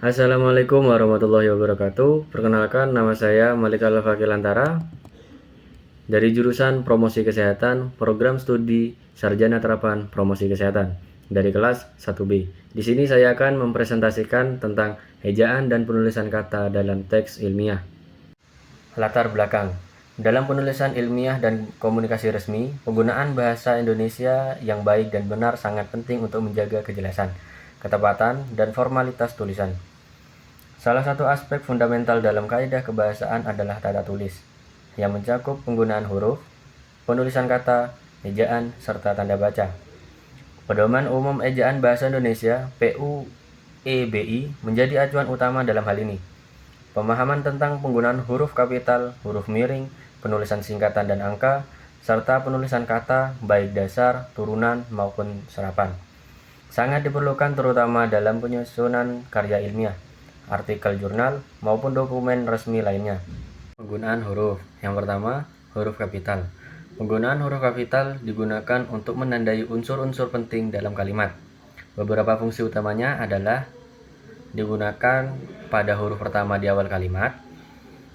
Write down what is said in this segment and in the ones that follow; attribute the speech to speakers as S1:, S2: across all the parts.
S1: Assalamualaikum warahmatullahi wabarakatuh. Perkenalkan, nama saya Malik Al-Fakil Antara dari jurusan Promosi Kesehatan, Program Studi Sarjana Terapan Promosi Kesehatan dari kelas 1B. Di sini saya akan mempresentasikan tentang ejaan dan penulisan kata dalam teks ilmiah. Latar belakang. Dalam penulisan ilmiah dan komunikasi resmi, penggunaan bahasa Indonesia yang baik dan benar sangat penting untuk menjaga kejelasan, ketepatan, dan formalitas tulisan. Salah satu aspek fundamental dalam kaidah kebahasaan adalah tata tulis, yang mencakup penggunaan huruf, penulisan kata, ejaan, serta tanda baca. Pedoman Umum Ejaan Bahasa Indonesia (PUEBI) menjadi acuan utama dalam hal ini. Pemahaman tentang penggunaan huruf kapital, huruf miring, penulisan singkatan dan angka, serta penulisan kata baik dasar, turunan, maupun serapan sangat diperlukan terutama dalam penyusunan karya ilmiah, artikel jurnal, maupun dokumen resmi lainnya. Penggunaan huruf. Yang pertama, huruf kapital. Penggunaan huruf kapital digunakan untuk menandai unsur-unsur penting dalam kalimat. Beberapa fungsi utamanya adalah digunakan pada huruf pertama di awal kalimat,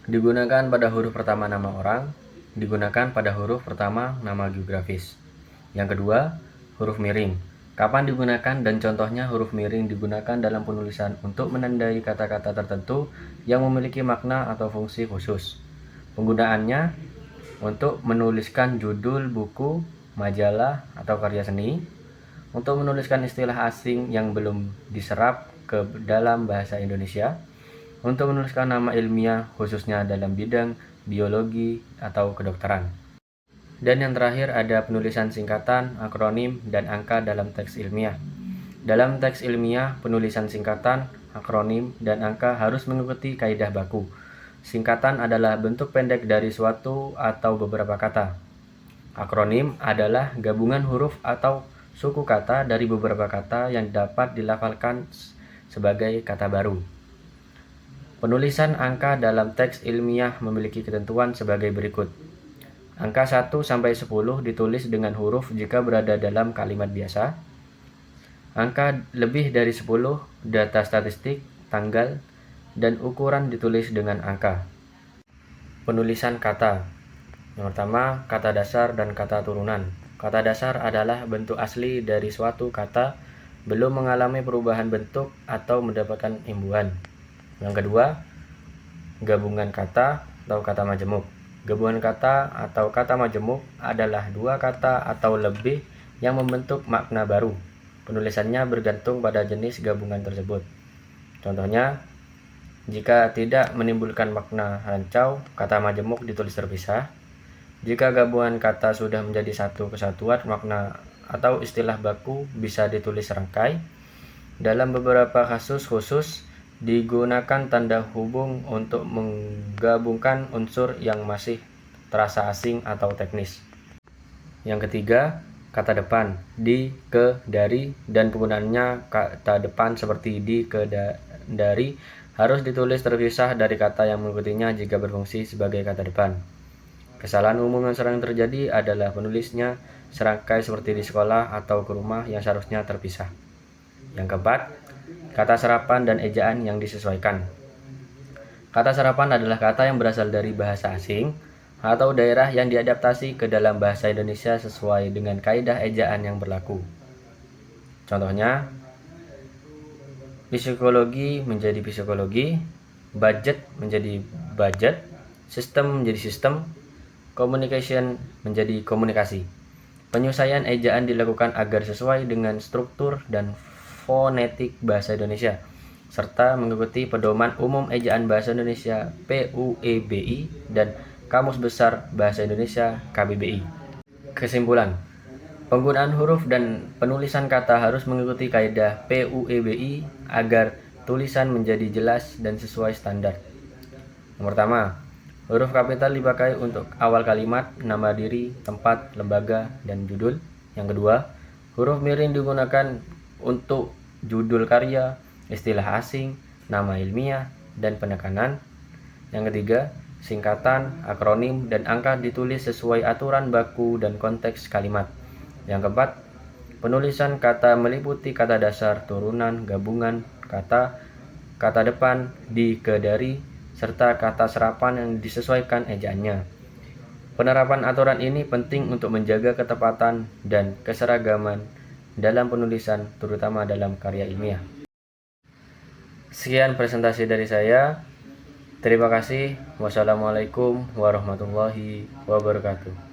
S1: digunakan pada huruf pertama nama orang, digunakan pada huruf pertama nama geografis. Yang kedua, huruf miring. Kapan digunakan dan contohnya huruf miring digunakan dalam penulisan untuk menandai kata-kata tertentu yang memiliki makna atau fungsi khusus. Penggunaannya untuk menuliskan judul buku, majalah, atau karya seni, untuk menuliskan istilah asing yang belum diserap ke dalam bahasa Indonesia, untuk menuliskan nama ilmiah khususnya dalam bidang biologi atau kedokteran. Dan yang terakhir ada penulisan singkatan, akronim, dan angka dalam teks ilmiah. Dalam teks ilmiah, penulisan singkatan, akronim, dan angka harus mengikuti kaidah baku. Singkatan adalah bentuk pendek dari suatu atau beberapa kata. Akronim adalah gabungan huruf atau suku kata dari beberapa kata yang dapat dilafalkan sebagai kata baru. Penulisan angka dalam teks ilmiah memiliki ketentuan sebagai berikut. Angka 1 sampai 10 ditulis dengan huruf jika berada dalam kalimat biasa. Angka lebih dari 10, data statistik, tanggal, dan ukuran ditulis dengan angka. Penulisan kata. Yang pertama, kata dasar dan kata turunan. Kata dasar adalah bentuk asli dari suatu kata belum mengalami perubahan bentuk atau mendapatkan imbuhan. Yang kedua, gabungan kata atau kata majemuk. Gabungan kata atau kata majemuk adalah dua kata atau lebih yang membentuk makna baru. Penulisannya bergantung pada jenis gabungan tersebut. Contohnya, jika tidak menimbulkan makna rancau, kata majemuk ditulis terpisah. Jika gabungan kata sudah menjadi satu kesatuan makna atau istilah baku bisa ditulis serangkai. Dalam beberapa kasus khusus, digunakan tanda hubung untuk menggabungkan unsur yang masih terasa asing atau teknis. Yang ketiga, kata depan, di, ke, dari, dan penggunaannya kata depan seperti di, ke, dari harus ditulis terpisah dari kata yang mengikutinya jika berfungsi sebagai kata depan. Kesalahan umum yang sering terjadi adalah penulisnya serangkai seperti di sekolah atau ke rumah yang seharusnya terpisah. Yang keempat, kata serapan dan ejaan yang disesuaikan. Kata serapan adalah kata yang berasal dari bahasa asing atau daerah yang diadaptasi ke dalam bahasa Indonesia sesuai dengan kaidah ejaan yang berlaku. Contohnya, psikologi menjadi psikologi, budget menjadi budget, sistem menjadi sistem, communication menjadi komunikasi. Penyusuaian ejaan dilakukan agar sesuai dengan struktur dan fonetik bahasa Indonesia, serta mengikuti Pedoman Umum Ejaan Bahasa Indonesia (PUEBI) dan Kamus Besar Bahasa Indonesia (KBBI). Kesimpulan, penggunaan huruf dan penulisan kata harus mengikuti kaidah PUEBI agar tulisan menjadi jelas dan sesuai standar. Yang pertama, huruf kapital dipakai untuk awal kalimat, nama diri, tempat, lembaga, dan judul. Yang kedua, huruf miring digunakan untuk judul karya, istilah asing, nama ilmiah, dan penekanan. Yang ketiga, singkatan, akronim, dan angka ditulis sesuai aturan baku dan konteks kalimat. Yang keempat, penulisan kata meliputi kata dasar, turunan, gabungan kata, kata depan, di, ke, dari, serta kata serapan yang disesuaikan ejaannya. Penerapan aturan ini penting untuk menjaga ketepatan dan keseragaman dalam penulisan, terutama dalam karya ilmiah. Sekian presentasi dari saya. Terima kasih. Wassalamualaikum warahmatullahi wabarakatuh.